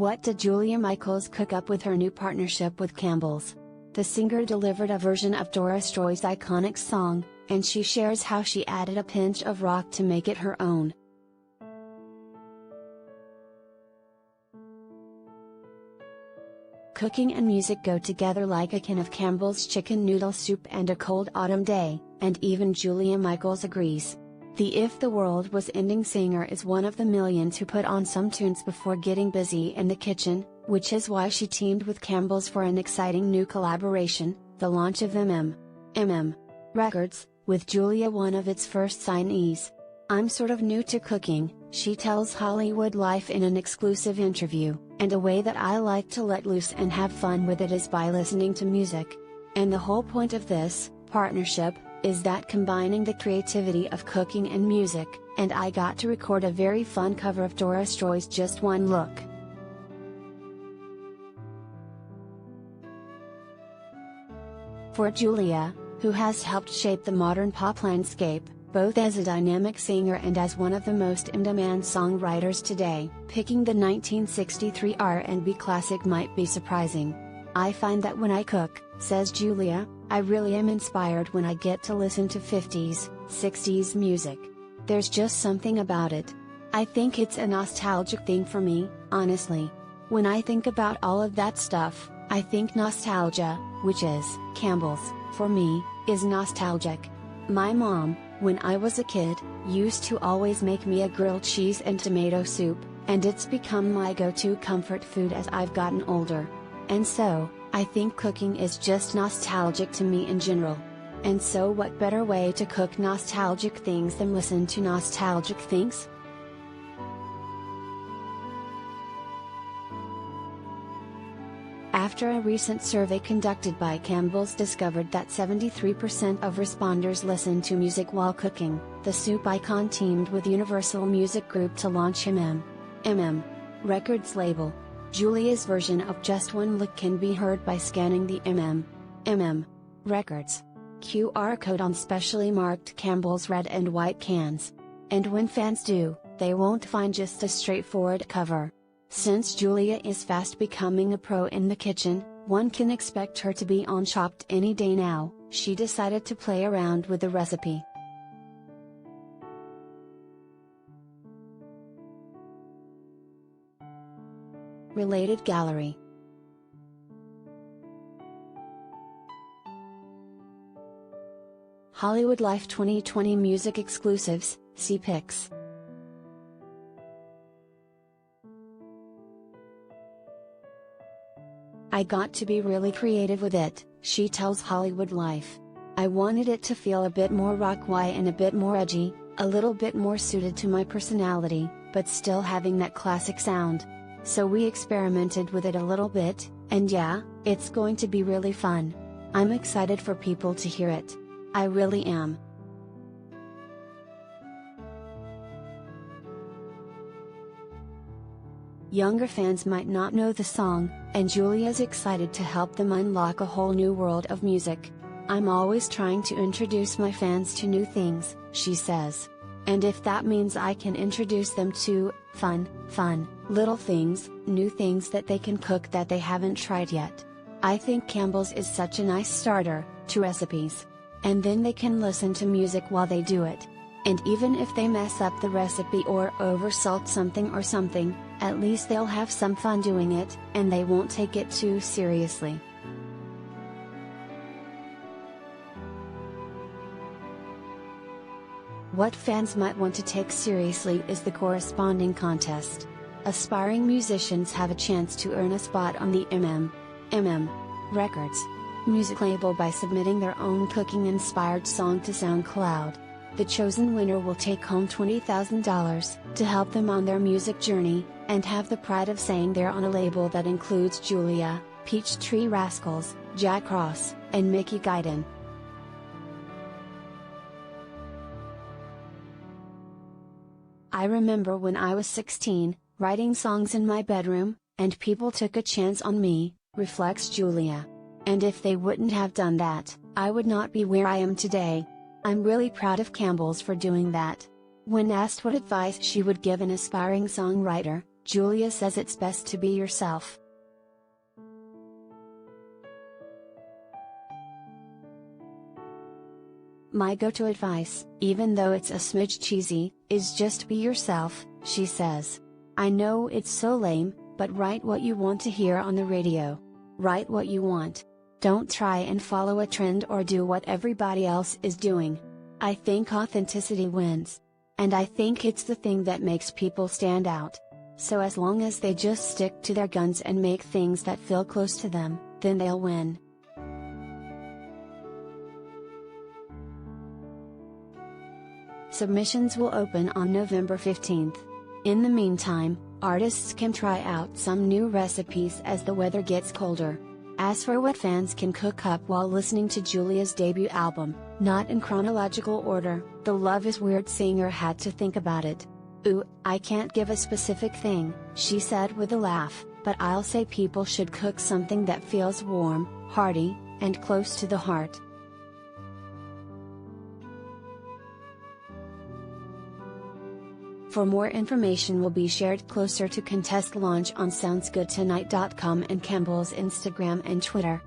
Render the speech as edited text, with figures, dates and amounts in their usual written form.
What did Julia Michaels cook up with her new partnership with Campbell's? The singer delivered a version of Doris Troy's iconic song, and she shares how she added a pinch of rock to make it her own. Cooking and music go together like a can of Campbell's chicken noodle soup and a cold autumn day, and even Julia Michaels agrees. The If the World Was Ending singer is one of the millions who put on some tunes before getting busy in the kitchen, which is why she teamed with Campbell's for an exciting new collaboration, the launch of Records, with Julia one of its first signees. "I'm sort of new to cooking," she tells HollywoodLife in an exclusive interview, "and a way that I like to let loose and have fun with it is by listening to music. And the whole point of this partnership is that combining the creativity of cooking and music, and I got to record a very fun cover of Doris Troy's Just One Look." For Julia, who has helped shape the modern pop landscape, both as a dynamic singer and as one of the most in-demand songwriters today, picking the 1963 R&B classic might be surprising. "I find that when I cook," says Julia, "I really am inspired when I get to listen to 50s, 60s music. There's just something about it. I think it's a nostalgic thing for me, honestly. When I think about all of that stuff, I think nostalgia, which is Campbell's, for me, is nostalgic. My mom, when I was a kid, used to always make me a grilled cheese and tomato soup, and it's become my go-to comfort food as I've gotten older. And so, I think cooking is just nostalgic to me in general. And so what better way to cook nostalgic things than listen to nostalgic things?" After a recent survey conducted by Campbell's discovered that 73% of responders listen to music while cooking, the soup icon teamed with Universal Music Group to launch Records label. Julia's version of Just One Look can be heard by scanning the Records QR code on specially marked Campbell's red and white cans. And when fans do, they won't find just a straightforward cover. Since Julia is fast becoming a pro in the kitchen, one can expect her to be on Chopped any day now. She decided to play around with the recipe. Related gallery. HollywoodLife 2020 music exclusives, see pics. "I got to be really creative with it," she tells HollywoodLife. "I wanted it to feel a bit more rock-y and a bit more edgy, a little bit more suited to my personality, but still having that classic sound. So we experimented with it a little bit, and yeah, it's going to be really fun. I'm excited for people to hear it. I really am." Younger fans might not know the song, and Julia's excited to help them unlock a whole new world of music. "I'm always trying to introduce my fans to new things," she says. "And if that means I can introduce them to fun, little things, new things that they can cook that they haven't tried yet. I think Campbell's is such a nice starter to recipes. And then they can listen to music while they do it. And even if they mess up the recipe or oversalt something or something, at least they'll have some fun doing it, and they won't take it too seriously." What fans might want to take seriously is the corresponding contest. Aspiring musicians have a chance to earn a spot on the Records music label by submitting their own cooking-inspired song to SoundCloud. The chosen winner will take home $20,000 to help them on their music journey, and have the pride of saying they're on a label that includes Julia, Peachtree Rascals, Jack Ross, and Mickey Guyton. "I remember when I was 16, writing songs in my bedroom, and people took a chance on me," reflects Julia. "And if they wouldn't have done that, I would not be where I am today. I'm really proud of Campbell's for doing that." When asked what advice she would give an aspiring songwriter, Julia says it's best to be yourself. My go-to advice, even though it's a smidge cheesy, is just be yourself, she says. I know it's so lame, but write what you want to hear on the radio. Write what you want. Don't try and follow a trend or do what everybody else is doing. I think authenticity wins. And I think it's the thing that makes people stand out. So as long as they just stick to their guns and make things that feel close to them, then they'll win. Submissions will open on November 15th. In the meantime, artists can try out some new recipes as the weather gets colder. As for what fans can cook up while listening to Julia's debut album, not in chronological order, the Love Is Weird singer had to think about it. "Ooh, I can't give a specific thing," she said with a laugh, "but I'll say people should cook something that feels warm, hearty, and close to the heart." For more information will be shared closer to contest launch on soundsgoodtonight.com and Campbell's Instagram and Twitter.